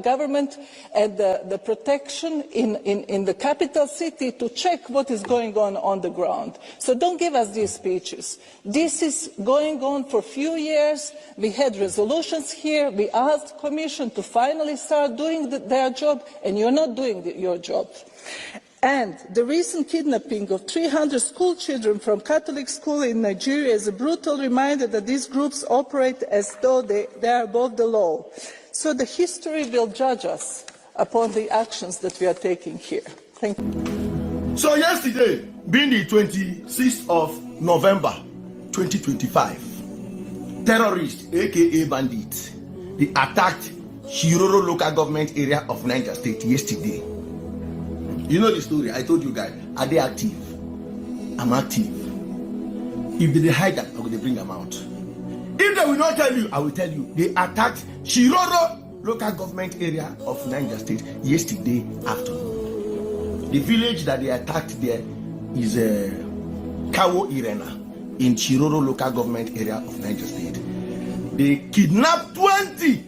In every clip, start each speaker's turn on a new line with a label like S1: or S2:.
S1: government and the protection in the capital city to check what is going on the ground. So don't give us these speeches. This is going on for a few years. We had resolutions here. We asked the Commission to finally start doing their job, and you're not doing your job. And the recent kidnapping of 300 school children from Catholic school in Nigeria is a brutal reminder that these groups operate as though they are above the law. So the history will judge us upon the actions that we are taking here. Thank you.
S2: So yesterday, being the 26th of November 2025, terrorists, aka bandits, they attacked Shiroro local government area of Niger State yesterday. You know the story, I told you guys. Are they active? I'm active. If they hide them, I will bring them out. If they will not tell you, I will tell you. They attacked Shiroro local government area of Niger State yesterday afternoon. The village that they attacked there is Kawo Irena in Shiroro local government area of Niger State. They kidnapped 20,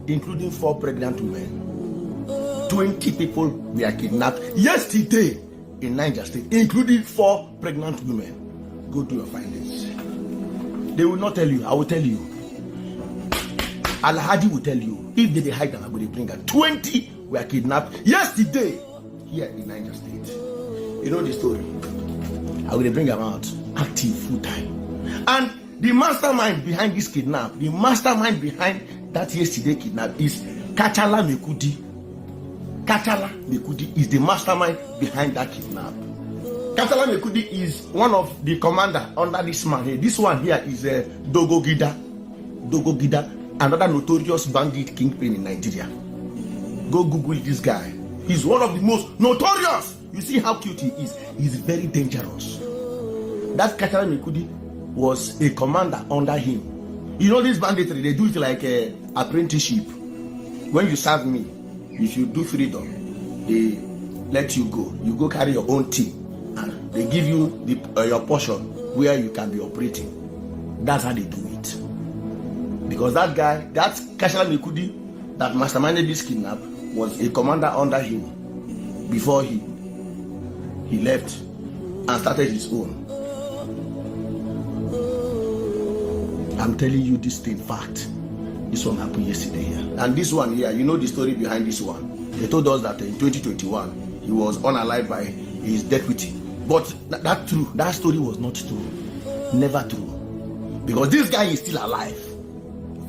S2: including 4 pregnant women. 20 people were kidnapped yesterday in Niger State, including 4 pregnant women. Go do your findings. They will not tell you. I will tell you. Al-Hadi will tell you. If they hide them, I will bring them. 20 were kidnapped yesterday here in Niger State. You know the story. I will bring them out active full time. And the mastermind behind this kidnap, the mastermind behind that yesterday kidnap is Kachala Mekudi. Kachala Mekudi is the mastermind behind that kidnap. Kachala Mekudi is one of the commander under this man here. This one here is Dogo Gida, another notorious bandit kingpin in Nigeria. Go Google this guy. He's one of the most notorious. You see how cute he is. He's very dangerous. That Kachala Mekudi was a commander under him. You know this banditry, they do it like an apprenticeship. When you serve me, if you do freedom, they let you go. You go carry your own team, and they give you your portion where you can be operating. That's how they do it. Because that guy, that Kachala Mekudi, that masterminded this kidnap, was a commander under him before he left and started his own. I'm telling you this thing fact. This one happened yesterday here. And this one here, you know the story behind this one. They told us that in 2021, he was unalived by his deputy. But that story was not true. Never true. Because this guy is still alive.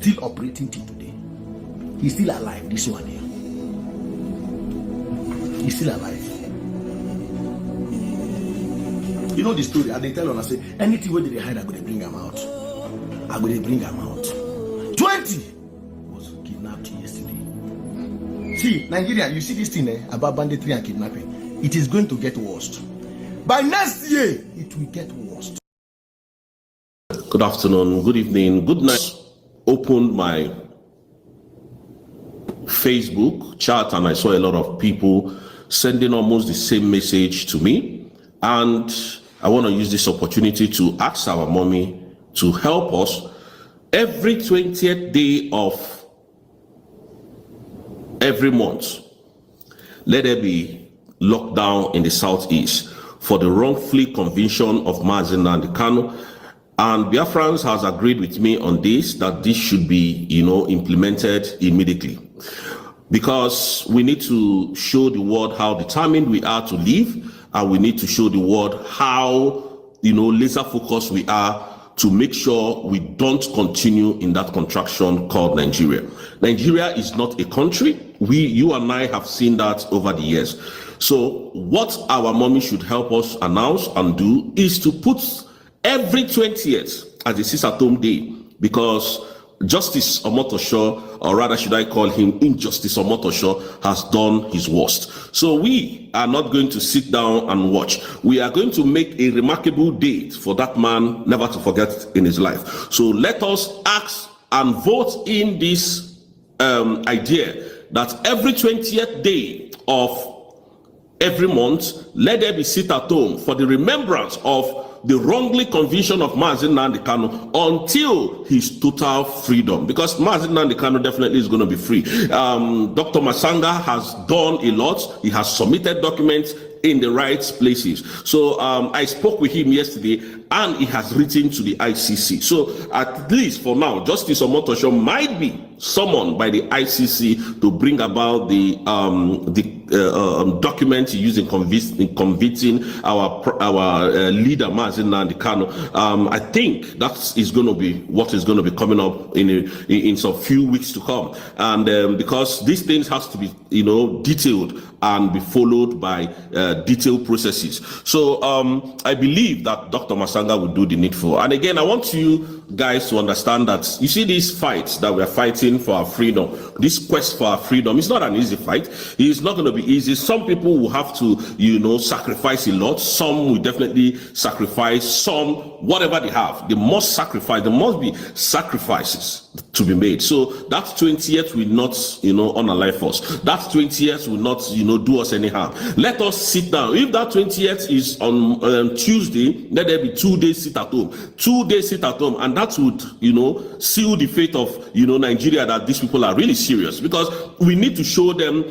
S2: Still operating till today. He's still alive, this one here. He's still alive. You know the story, and they tell us, I say, anything where they hide, I'm going to bring them out. I'm going to bring them out. 20 was kidnapped yesterday. See, Nigeria, you see this thing about banditry and kidnapping. It is going to get worse. By next year, it will get worse.
S3: Good afternoon, good evening, good night. Opened my Facebook chat and I saw a lot of people sending almost the same message to me. And I want to use this opportunity to ask our mommy to help us. Every 20th day of every month, let there be lockdown in the southeast for the wrongfully conviction of NNAMDI KANU. And Biafrans has agreed with me on this, that this should be, implemented immediately. Because we need to show the world how determined we are to live, and we need to show the world how, laser focused we are to make sure we don't continue in that contraction called Nigeria. Nigeria is not a country. You and I have seen that over the years. So what our mommy should help us announce and do is to put every 20th as a sit-at-home day, because Justice Omotosho, or rather should I call him Injustice Omotosho, has done his worst. So we are not going to sit down and watch. We are going to make a remarkable date for that man never to forget in his life. So let us ask and vote in this idea that every 20th day of every month, let there be sit at home for the remembrance of the wrongly conviction of Mazi Nnamdi Kanu until his total freedom, because Mazi Nnamdi Kanu definitely is going to be free. Dr. Masanga has done a lot. He has submitted documents in the right places. So I spoke with him yesterday, and he has written to the ICC. So at least for now, Justice Omotosho might be summoned by the ICC to bring about the document used in convicting our leader Mazi Nnamdi Kanu. I think that is going to be what is going to be coming up in some few weeks to come, and because these things has to be detailed and be followed by detailed processes. So I believe that Dr. Masanga will do the needful. And again, I want you guys to understand that you see these fights that we are fighting for our freedom, this quest for our freedom, it's not an easy fight. It's not going to be easy. Some people will have to sacrifice a lot. Some will definitely sacrifice. Some, whatever they have, they must sacrifice. There must be sacrifices to be made. So that 20th will not unalive us. That 20th will not do us any harm. Let us sit down. If that 20th is on Tuesday, let there be 2 days sit at home. 2 days sit at home, and that would seal the fate of Nigeria, that these people are really serious, because we need to show them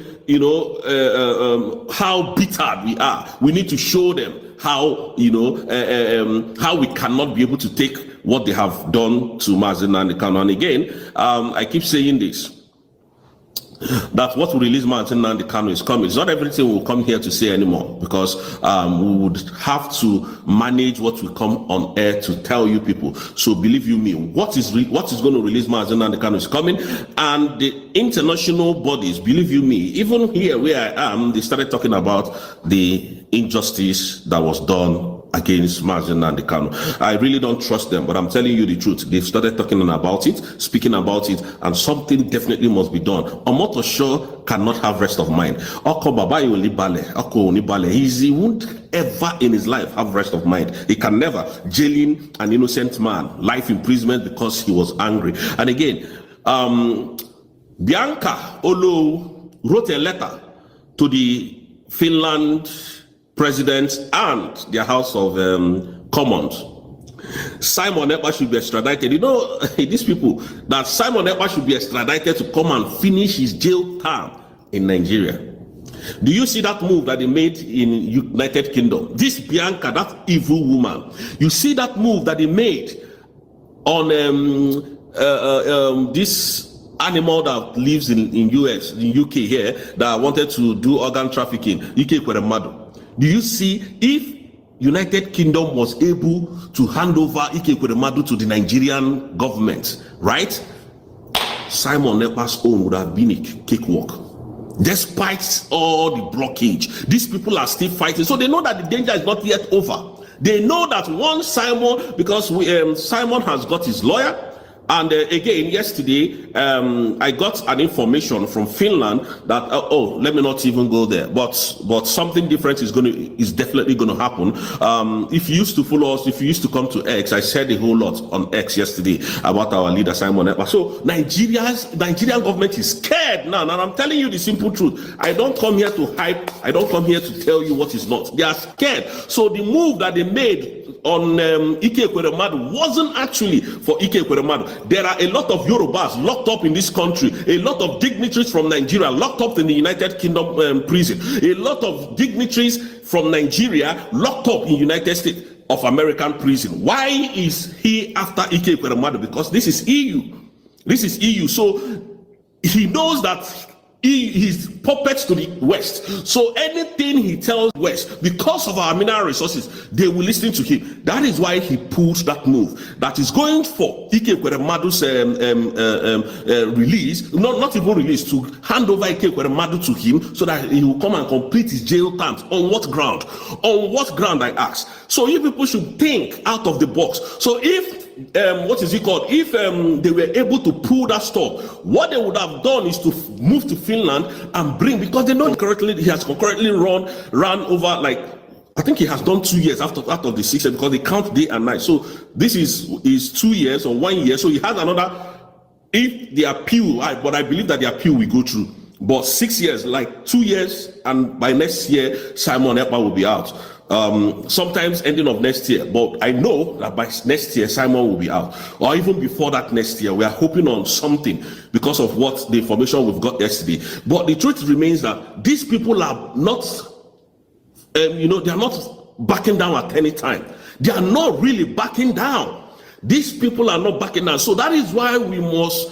S3: how bitter we are. We need to show them how how we cannot be able to take what they have done to Mazi Nnamdi Kanu. And again, I keep saying this, that what will release Mazi Nnamdi Kanu is coming. It's not everything we'll come here to say anymore, because we would have to manage what will come on air to tell you people. So believe you me, what is going to release Mazi Nnamdi Kanu is coming, and the international bodies, believe you me, even here where I am, they started talking about the injustice that was done against Mazi Nnamdi Kanu. I really don't trust them, but I'm telling you the truth. They've started talking about it, speaking about it, and something definitely must be done. Omotosho cannot have rest of mind. He won't ever in his life have rest of mind. He can never. Jailing an innocent man, life imprisonment because he was angry. And again, Bianca Olo wrote a letter to the Finland president and their House of Commons. Simon Ekpa should be extradited. These people, that Simon Ekpa should be extradited to come and finish his jail term in Nigeria. Do you see that move that they made in United Kingdom? This Bianca, that evil woman, you see that move that they made on this animal that lives in US, in UK here, that wanted to do organ trafficking, UK Kweremadu. Do you see, if United Kingdom was able to hand over Ike Kweremadu to the Nigerian government, right? Simon Ekpa's own would have been a cakewalk. Despite all the blockage, these people are still fighting. So they know that the danger is not yet over. They know that once Simon, because Simon has got his lawyer, and again, yesterday, I got an information from Finland that let me not even go there. But something different is definitely going to happen. If you used to follow us, if you used to come to X, I said a whole lot on X yesterday about our leader Simon Ekpa. So Nigerian government is scared now, and I'm telling you the simple truth. I don't come here to hype. I don't come here to tell you what is not. They are scared. So the move that they made on Ike Kweremadu wasn't actually for Ike Kweremadu. There are a lot of Yorubas locked up in this country, a lot of dignitaries from Nigeria locked up in the United Kingdom prison, a lot of dignitaries from Nigeria locked up in United States of American prison. Why is he after Ike Kweremadu? Because this is EU. This is EU. So he knows that he's puppets to the West. So anything he tells West, because of our mineral resources, they will listen to him. That is why he pulled that move. That is going for Ike Kweremadu's release, not even release, to hand over Ike Kweremadu to him so that he will come and complete his jail terms. On what ground? On what ground, I ask? So you people should think out of the box. So if if they were able to pull that stop, what they would have done is to move to Finland and bring, because they know he has concurrently ran over, like, I think he has done 2 years out of the 6 years, because they count day and night. So this is 2 years or 1 year. So he has another, if the appeal, but I believe that the appeal will go through. But 6 years, like 2 years, and by next year, Simon Ekpa will be out. sometimes ending of next year. But I know that by next year, Simon will be out. Or even before that next year, we are hoping on something because of what the information we've got yesterday. But the truth remains that these people are not, they are not backing down at any time. They are not really backing down. These people are not backing down. So that is why we must,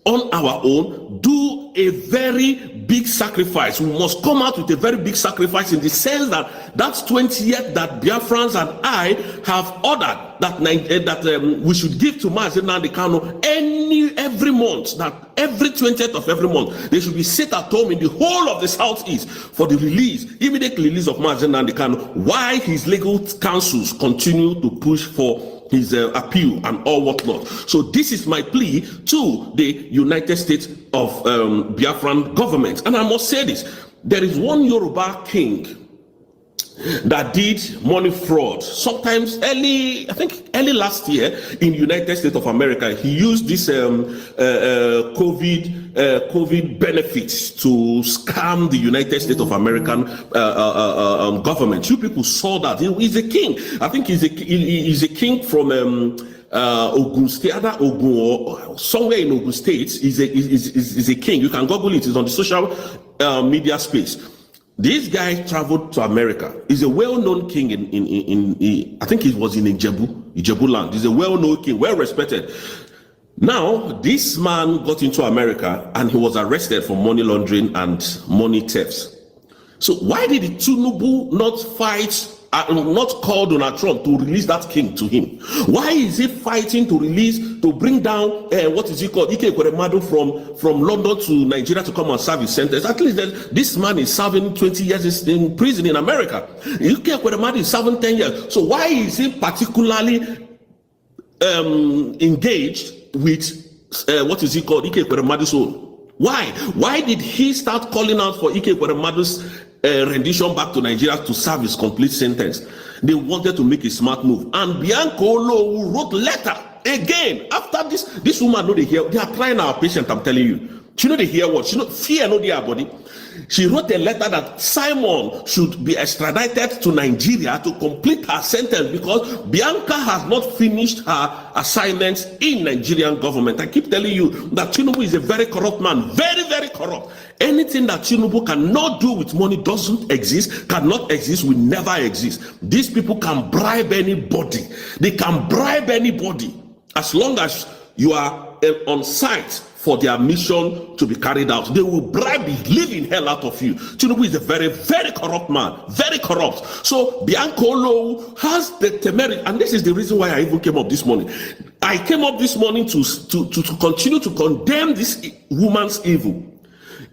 S3: on our own, do a very big sacrifice. We must come out with a very big sacrifice in the sense that that's 20th that Biafrans and I have ordered that we should give to Mazi Nnamdi Kanu every month, that every 20th of every month they should be sit at home in the whole of the Southeast for the immediate release of Mazi Nnamdi Kanu, while his legal counsels continue to push for his appeal and all whatnot. So this is my plea to the United States of Biafran government. And I must say this, there is one Yoruba king that did money fraud sometimes early last year in United States of America. He used this COVID benefits to scam the United States of American government. You people saw that. He's a king. I think he's a king from Ogun State, Ogun, or somewhere in Ogun State. He's a king. You can Google it. It's on the social media space. This guy traveled to America. He's a well-known king in I think he was in Ijebu land. He's a well-known king, well-respected. Now, this man got into America and he was arrested for money laundering and money thefts. So why did the Tinubu not call Donald Trump to release that king to him? Why is he fighting to bring down EKPA from London to Nigeria to come and serve his sentence? At least this man is serving 20 years in prison in America. EKPA is serving 10 years. So why is he particularly engaged with EKPA's own? Why did he start calling out for EKPA's rendition back to Nigeria to serve his complete sentence? They wanted to make a smart move, and Bianca Olo wrote letter again after this woman. Know they are trying our patient. I'm telling you. She know they hear what? She know fear no their body. She wrote a letter that Simon should be extradited to Nigeria to complete her sentence because Bianca has not finished her assignments in Nigerian government. I keep telling you that Tinubu is a very corrupt man, very, very corrupt. Anything that Tinubu cannot do with money cannot exist, will never exist. These people can bribe anybody. They can bribe anybody as long as you are on site for their mission to be carried out. They will bribe the living hell out of you. Tinubu is a very, very corrupt man, very corrupt. So Bianca Olo has the temerity, and this is the reason why I even came up this morning. I came up this morning to continue to condemn this woman's evil.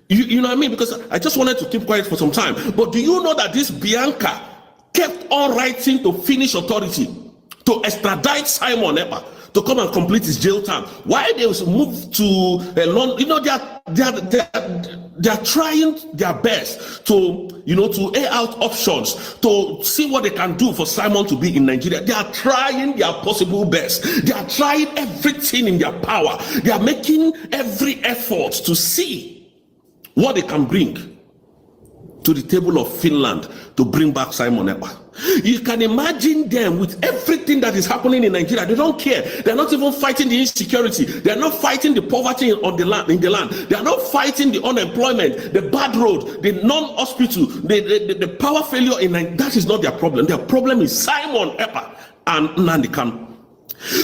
S3: You know what I mean? Because I just wanted to keep quiet for some time. But do you know that this Bianca kept on writing to Finnish authority to extradite Simon Ekpa to come and complete his jail term? Why they move to London? You know, they are trying their best to air out options to see what they can do for Simon to be in Nigeria. They are trying their possible best. They are trying everything in their power. They are making every effort to see what they can bring to the table of Finland to bring back Simon Ekpa. You can imagine them with everything that is happening in Nigeria. They don't care. They're not even fighting the insecurity. They're not fighting the poverty in the land. They are not fighting the unemployment, the bad road, the non-hospital, the power failure in Nigeria. That is not their problem. Their problem is Simon Ekpa and Nnamdi Kanu.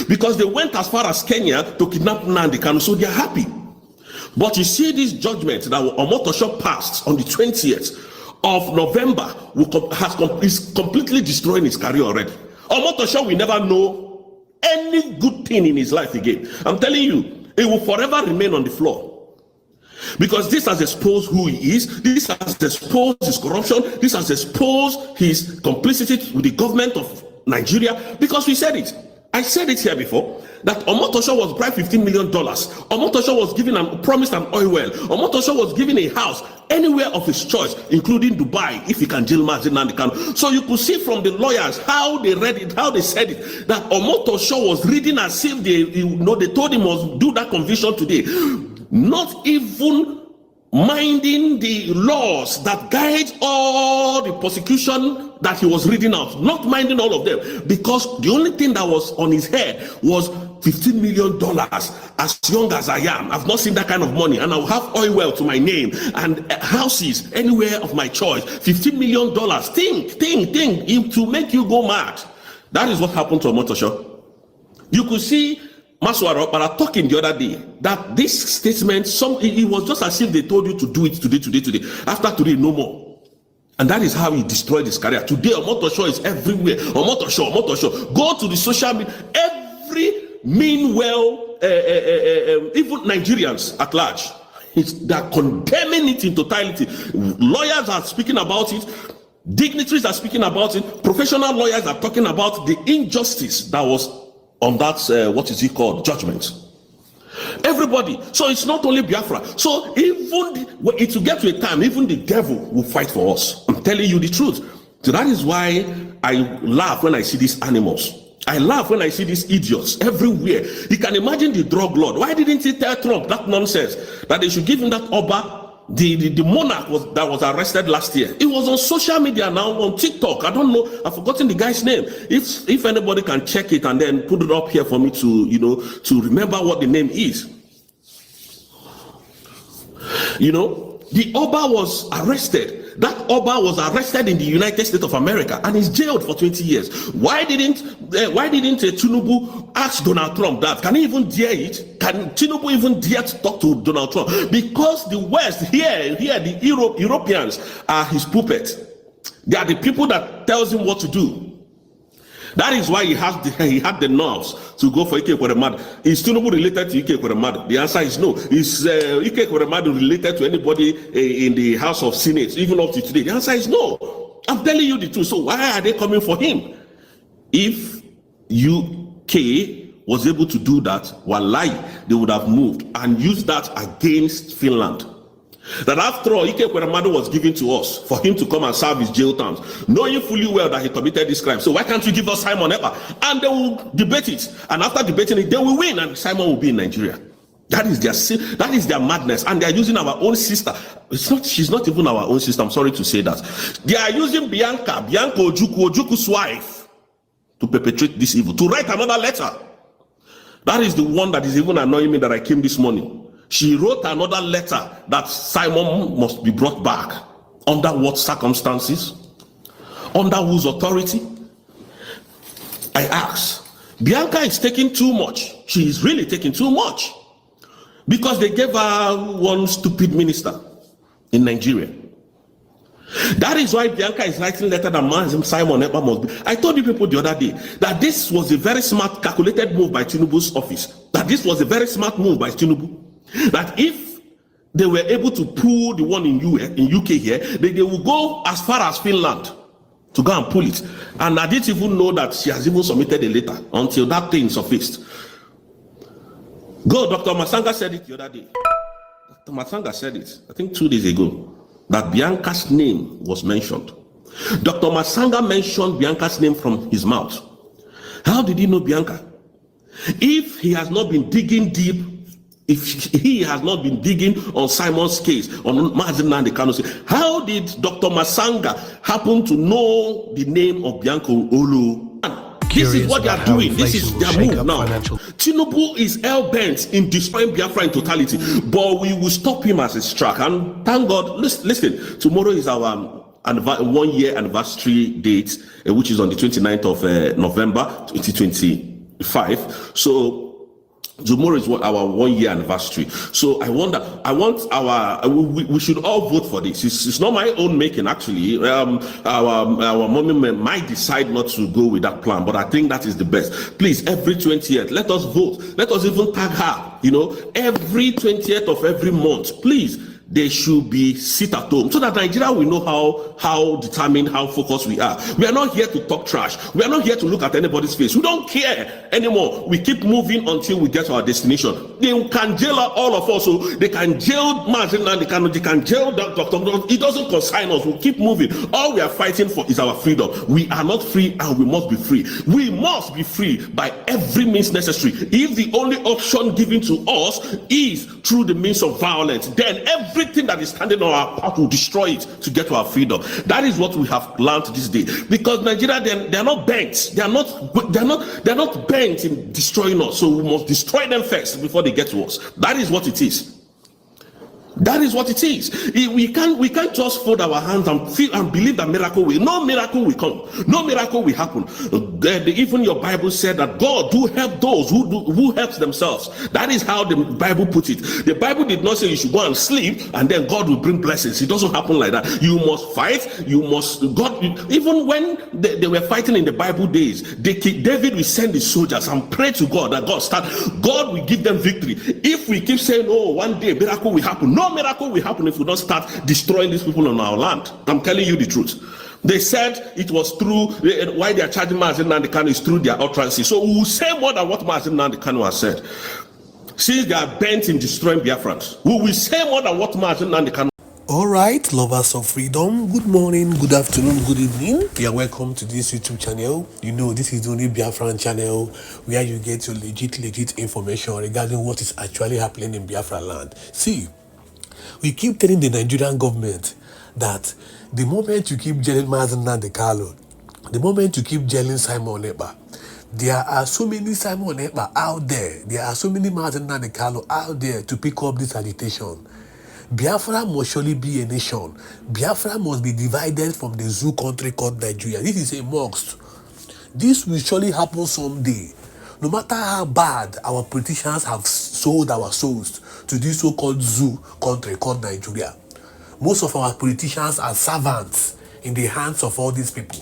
S3: Because they went as far as Kenya to kidnap Nnamdi Kanu, so they're happy. But you see this judgment that Omotosho passed on the 20th of November is completely destroying his career already. Omotosho will never know any good thing in his life again. I'm telling you, it will forever remain on the floor. Because this has exposed who he is, this has exposed his corruption, this has exposed his complicity with the government of Nigeria. Because we said it. I said it here before, that Omotosho was bribed $15 million. Omotosho was given promised an oil well. Omotosho was given a house anywhere of his choice, including Dubai, if he can jail Mazi Nnamdi Kanu. So you could see from the lawyers how they read it, how they said it, that Omotosho was reading as if they told him must do that conviction today. Not even minding the laws that guide all the prosecution that he was reading out, not minding all of them, because the only thing that was on his head was $15 million. As young as I am, I've not seen that kind of money, and I'll have oil well to my name and houses anywhere of my choice. $15 million. Think to make you go mad. That is what happened to Omotosho. You could see Maswara Opara talking the other day that this statement, it was just as if they told you to do it today. After today, no more. And that is how he destroyed his career. Today, Omotosho is everywhere. Omotosho. Go to the social media. Meanwhile, even Nigerians at large, they're condemning it in totality. Lawyers are speaking about it. Dignitaries are speaking about it. Professional lawyers are talking about the injustice that was on that, judgment. Everybody. So it's not only Biafra. So even it will get to a time, even the devil will fight for us. I'm telling you the truth. So that is why I laugh when I see these animals. I laugh when I see these idiots everywhere. You can imagine the drug lord. Why didn't he tell Trump that nonsense? That they should give him that Oba, the monarch that was arrested last year. It was on social media now, on TikTok. I don't know. I've forgotten the guy's name. If anybody can check it and then put it up here for me to remember what the name is. The Oba was arrested. That Oba was arrested in the United States of America and is jailed for 20 years. Why didn't Tinubu ask Donald Trump that? Can he even dare it? Can Tinubu even dare to talk to Donald Trump? Because the West, here the Europeans are his puppets. They are the people that tells him what to do. That is why he had the nerves to go for Ike Ekweremadu. Is Tinubu related to Ike Ekweremadu? The answer is no. Is Ike Ekweremadu related to anybody in the House of Senate, even up to today? The answer is no. I'm telling you the truth. So why are they coming for him? If UK was able to do that, wallahi, they would have moved and used that against Finland. That after all, Ike Ekweremadu was given to us for him to come and serve his jail terms, knowing fully well that he committed this crime. So why can't you give us Simon Ekpa? And they will debate it. And after debating it, they will win, and Simon will be in Nigeria. That is their madness. And they are using our own sister. She's not even our own sister. I'm sorry to say that. They are using Bianca Ojuku's wife, to perpetrate this evil, to write another letter. That is the one that is even annoying me that I came this morning. She wrote another letter that Simon must be brought back. Under what circumstances? Under whose authority? I ask. Bianca is taking too much. She is really taking too much. Because they gave her one stupid minister in Nigeria. That is why Bianca is writing letter that Simon Ekpa must be. I told you people the other day that this was a very smart, calculated move by Tinubu's office. That this was a very smart move by Tinubu. That if they were able to pull the one in UK here, they will go as far as Finland to go and pull it. And I didn't even know that she has even submitted a letter until that thing surfaced. Dr. Masanga said it the other day. Dr. Masanga said it, I think 2 days ago, that Bianca's name was mentioned. Dr. Masanga mentioned Bianca's name from his mouth. How did he know Bianca? If he has not been digging deep, if he has not been digging on Simon's case, on NNAMDI KANU's case, how did Dr. Masanga happen to know the name of Bianca Olu? This is what they are doing. This is their move now. Tinubu is hell-bent in destroying Biafra in totality, but we will stop him as a track. And thank God, listen, tomorrow is our 1-year anniversary date, which is on the 29th of November 2025. So tomorrow is what our 1-year anniversary. So we should all vote for this. It's not my own making, actually. Our mommy might decide not to go with that plan, but I think that is the best. Please, every 20th, let us vote. Let us even tag her. Every 20th of every month, please. They should be sit at home so that Nigeria will know how determined, how focused we are. We are not here to talk trash. We are not here to look at anybody's face. We don't care anymore. We keep moving until we get to our destination. They can jail all of us. So they can jail NNAMDI, they can jail Dr. It doesn't concern us. We keep moving. All we are fighting for is our freedom. We are not free and we must be free. We must be free by every means necessary. If the only option given to us is through the means of violence, then every everything that is standing on our path, will destroy it to get to our freedom. That is what we have learned this day. Because Nigeria, they're not bent. They're not bent in destroying us. So we must destroy them first before they get to us. That is what it is. That is what it is. We can't just fold our hands and feel and believe that no miracle will come. No miracle will happen. Even your Bible said that God do help those who help themselves. That is how the Bible put it. The Bible did not say you should go and sleep and then God will bring blessings. It doesn't happen like that. You must fight. Even when they were fighting in the Bible days, David will send his soldiers and pray to God that God will give them victory. If we keep saying, oh, one day miracle will happen, no miracle will happen if we don't start destroying these people on our land. I'm telling you the truth. They said it was through why they are charging NNAMDI KANU is through their utterances. So we will say more than what NNAMDI KANU has said. Since they are bent in destroying Biafrans, we will say more than what NNAMDI KANU.
S4: All right, lovers of freedom, good morning, good afternoon, good evening. You are welcome to this YouTube channel. You know, this is the only Biafran channel where you get your legit information regarding what is actually happening in Biafra land. See, we keep telling the Nigerian government that the moment you keep jailing NNAMDI KANU, the moment you keep jailing Simon Ekpa, there are so many Simon Ekpa out there, there are so many NNAMDI KANU out there to pick up this agitation. Biafra must surely be a nation. Biafra must be divided from the zoo country called Nigeria. This is a must. This will surely happen someday. No matter how bad our politicians have sold our souls to this so-called zoo country called Nigeria, most of our politicians are servants in the hands of all these people.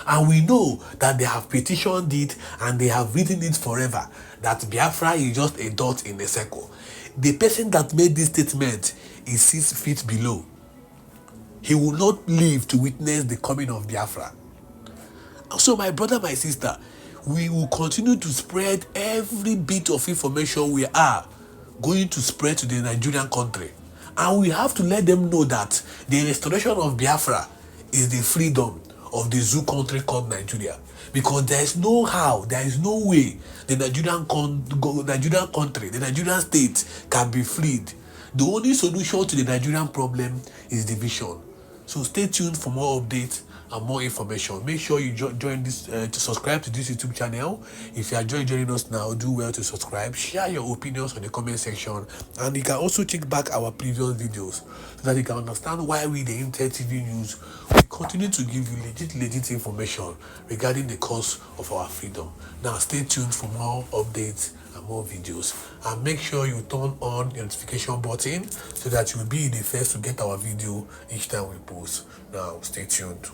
S4: And we know that they have petitioned it and they have written it forever, that Biafra is just a dot in a circle. The person that made this statement is 6 feet below. He will not live to witness the coming of Biafra. So my brother, my sister, we will continue to spread every bit of information we are going to spread to the Nigerian country. And we have to let them know that the restoration of Biafra is the freedom of the zoo country called Nigeria. Because there is no how, there is no way the Nigerian country, the Nigerian state can be freed. The only solution to the Nigerian problem is division. So stay tuned for more updates and more information. Make sure you join this to subscribe to this YouTube channel. If you are joining us now, do well to subscribe. Share your opinions on the comment section, and you can also check back our previous videos so that you can understand why we, the Internet TV News, we continue to give you legit information regarding the cause of our freedom. Now stay tuned for more updates and more videos, and make sure you turn on the notification button so that you'll be the first to get our video each time we post. Now stay tuned.